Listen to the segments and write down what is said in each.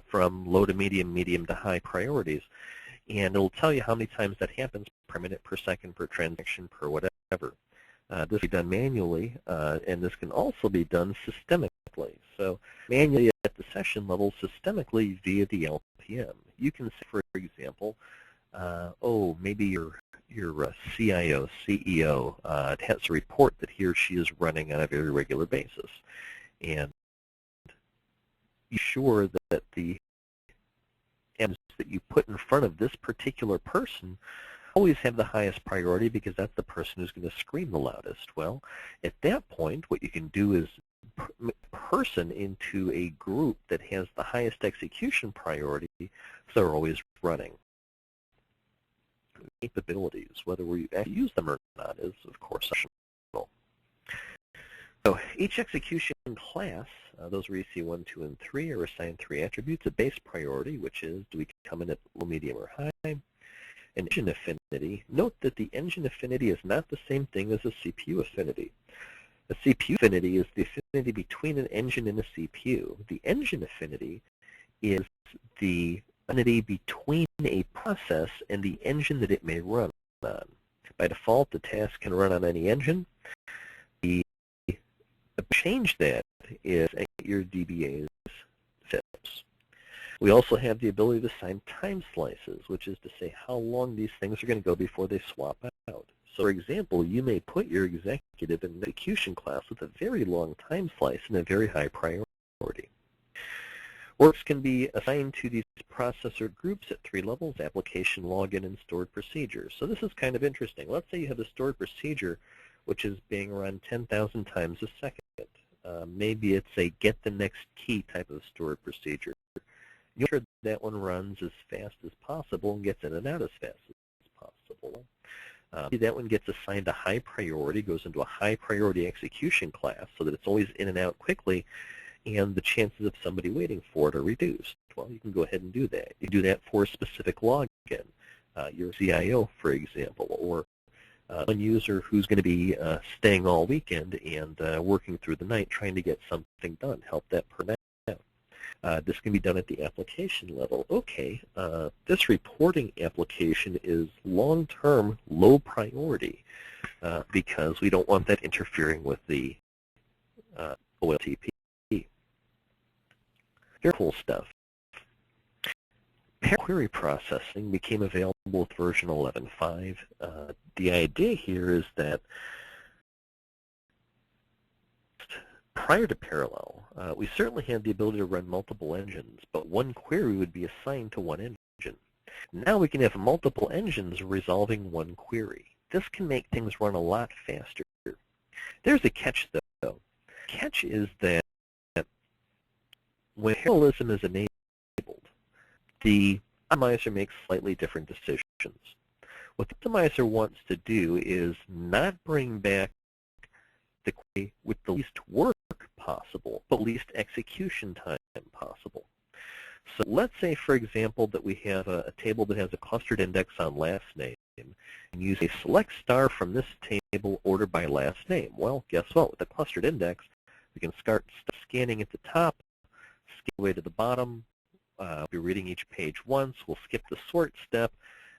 from low to medium, medium to high priorities. And it'll tell you how many times that happens per minute, per second, per transaction, per whatever. This can be done manually, and this can also be done systemically. So manually at the session level, systemically via the LPM. You can say, for example, maybe your CIO, CEO has a report that he or she is running on a very regular basis. And be sure that the items that you put in front of this particular person always have the highest priority because that's the person who's going to scream the loudest. Well, at that point, what you can do is make a person into a group that has the highest execution priority, so they're always running. Capabilities, whether we actually use them or not, is of course optional. So each execution class, those where you see 1, 2, and 3, are assigned 3 attributes: a base priority, which is do we come in at low, medium, or high; an engine affinity. Note that the engine affinity is not the same thing as a CPU affinity. A CPU affinity is the affinity between an engine and a CPU. The engine affinity is the affinity between a process and the engine that it may run on. By default, the task can run on any engine. The change that is your DBA's FIPS. We also have the ability to assign time slices, which is to say how long these things are going to go before they swap out. So, for example, you may put your executive in an execution class with a very long time slice and a very high priority. Works can be assigned to these processor groups at 3 levels: application, login, and stored procedures. So this is kind of interesting. Let's say you have a stored procedure which is being run 10,000 times a second. Maybe it's a get the next key type of stored procedure. You make sure that one runs as fast as possible and gets in and out as fast as possible. That one gets assigned a high priority, goes into a high priority execution class so that it's always in and out quickly, and the chances of somebody waiting for it are reduced. Well, you can go ahead and do that. You do that for a specific login, your CIO, for example, or one user who's going to be staying all weekend and working through the night trying to get something done, help that person out. This can be done at the application level. Okay, this reporting application is long-term, low priority because we don't want that interfering with the OLTP. Very cool stuff. Query processing became available with version 11.5. The idea here is that prior to parallel, we certainly had the ability to run multiple engines, but one query would be assigned to one engine. Now we can have multiple engines resolving one query. This can make things run a lot faster. There's a catch, though. The catch is that when parallelism is enabled, the optimizer makes slightly different decisions. What the optimizer wants to do is not bring back the query with the least work possible, but least execution time possible. So let's say, for example, that we have a table that has a clustered index on last name, and use a select star from this table ordered by last name. Well, guess what? With the clustered index, we can start scanning at the top, skip away to the bottom. We'll be reading each page once. We'll skip the sort step,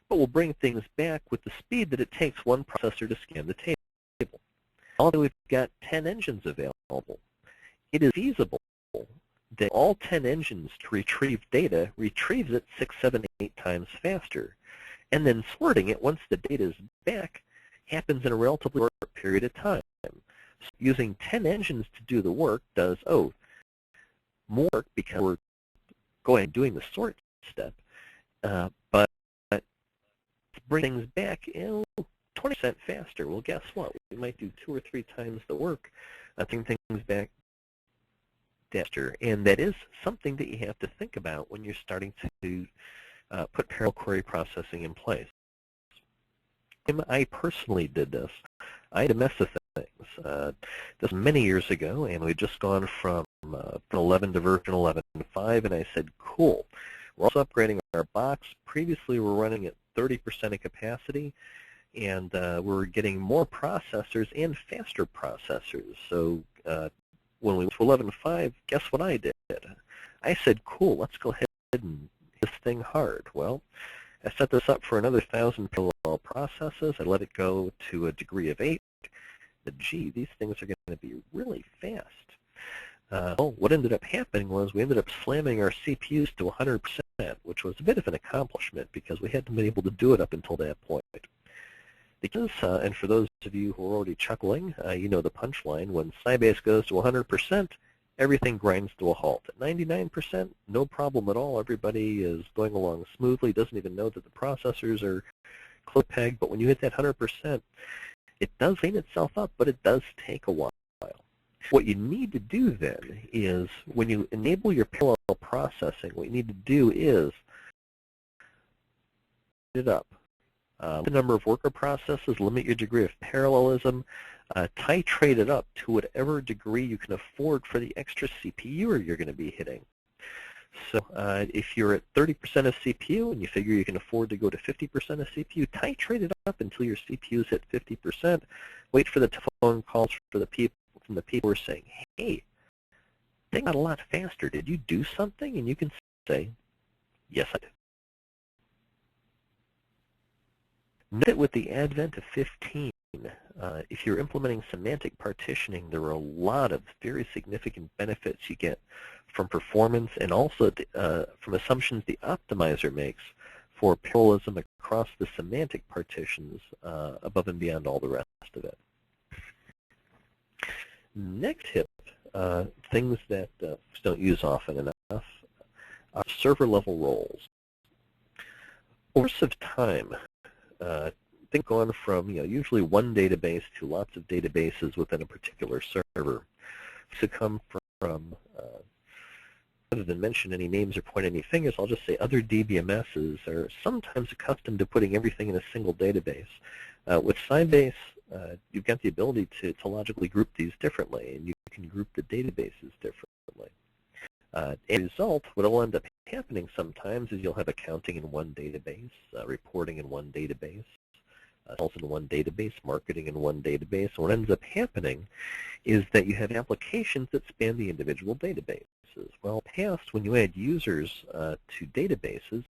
but we'll bring things back with the speed that it takes one processor to scan the table. Although we've got 10 engines available, it is feasible that all 10 engines to retrieve data retrieves it 6, 7, 8 times faster. And then sorting it once the data is back happens in a relatively short period of time. So using 10 engines to do the work does, more work because we're going and doing the sort step, but bring things back 20% faster. Well, guess what? We might do 2 or 3 times the work, bring things back faster, and that is something that you have to think about when you're starting to put parallel query processing in place. I personally did this. I had a mess of things. This was many years ago, and we'd just gone from 11 to version 11.5, and I said, cool. We're also upgrading our box. Previously, we were running at 30% of capacity, and we're getting more processors and faster processors. So when we went to 11.5, guess what I did? I said, cool, let's go ahead and hit this thing hard. Well, I set this up for another 1,000 parallel processes. I let it go to a degree of 8. But gee, these things are going to be really fast. Well, what ended up happening was we ended up slamming our CPUs to 100%, which was a bit of an accomplishment because we hadn't been able to do it up until that point. Because, and for those of you who are already chuckling, you know the punchline. When Sybase goes to 100%, everything grinds to a halt. At 99%, no problem at all. Everybody is going along smoothly, doesn't even know that the processors are close pegged. But when you hit that 100%, it does clean itself up, but it does take a while. What you need to do then is, when you enable your parallel processing, what you need to do is it up. The number of worker processes, limit your degree of parallelism, titrate it up to whatever degree you can afford for the extra CPU you're going to be hitting. So if you're at 30% of CPU and you figure you can afford to go to 50% of CPU, titrate it up until your CPU's hit 50%. Wait for the telephone calls from the people who are saying, hey, they got a lot faster. Did you do something? And you can say, yes, I did. Note that with the advent of 15, if you're implementing semantic partitioning, there are a lot of very significant benefits you get from performance and also from assumptions the optimizer makes for parallelism across the semantic partitions above and beyond all the rest of it. Next tip, things that don't use often enough, are server-level roles. Over the course of time, things gone from usually one database to lots of databases within a particular server. To come from, rather than mention any names or point any fingers, I'll just say other DBMSs are sometimes accustomed to putting everything in a single database. With Sybase, you've got the ability to logically group these differently, and you can group the databases differently. As a result, what will end up happening sometimes is you'll have accounting in one database, reporting in one database, sales in one database, marketing in one database. And what ends up happening is that you have applications that span the individual databases. Well, past, when you add users to databases,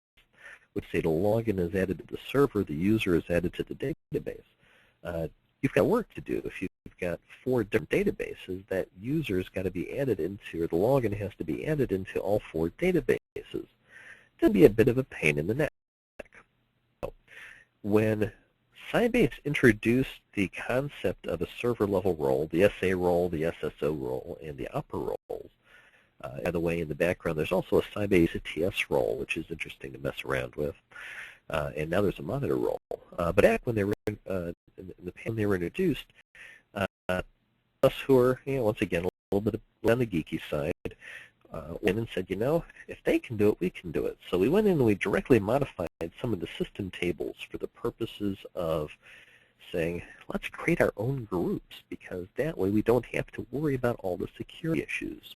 which say the login is added to the server, the user is added to the database, you've got work to do. If you've got 4 different databases, that user's got to be added into, or the login has to be added into all 4 databases. It can be a bit of a pain in the neck. So, when Sybase introduced the concept of a server-level role, the SA role, the SSO role, and the upper roles, by the way, in the background, there's also a Sybase ATS role, which is interesting to mess around with. And now there's a monitor role. But back when they were when they were introduced, us who are, once again, a little bit on the geeky side, went and said, if they can do it, we can do it. So we went in and we directly modified some of the system tables for the purposes of saying, let's create our own groups, because that way we don't have to worry about all the security issues.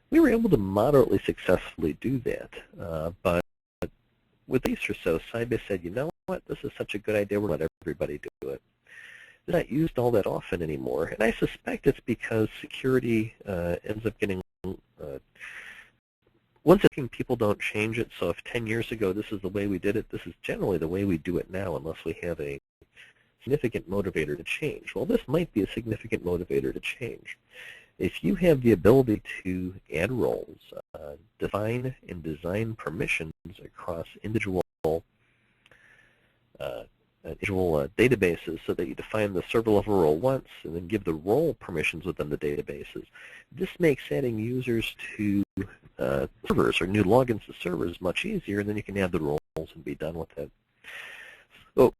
We were able to moderately successfully do that, but with these or so, Sybase said, you know what, this is such a good idea, we're going to let everybody do it. It's not used all that often anymore, and I suspect it's because security ends up getting, once again, people don't change it, so if 10 years ago this is the way we did it, this is generally the way we do it now unless we have a significant motivator to change. Well, this might be a significant motivator to change. If you have the ability to add roles, define and design permissions across individual databases so that you define the server-level role once and then give the role permissions within the databases, this makes adding users to servers or new logins to servers much easier, and then you can add the roles and be done with it. So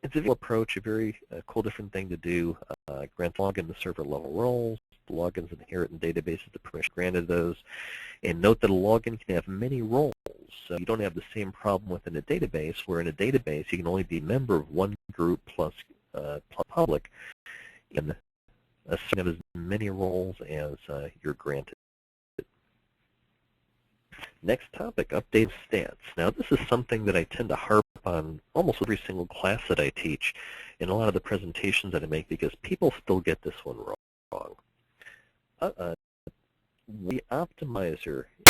it's a approach, a very cool different thing to do. Grant login the server-level roles. The logins inherit in databases, the permission granted those. And note that a login can have many roles. So you don't have the same problem within a database, where in a database you can only be a member of one group plus public, and have as many roles as you're granted. Next topic, update stats. Now this is something that I tend to harp on almost every single class that I teach in a lot of the presentations that I make, because people still get this one wrong. the optimizer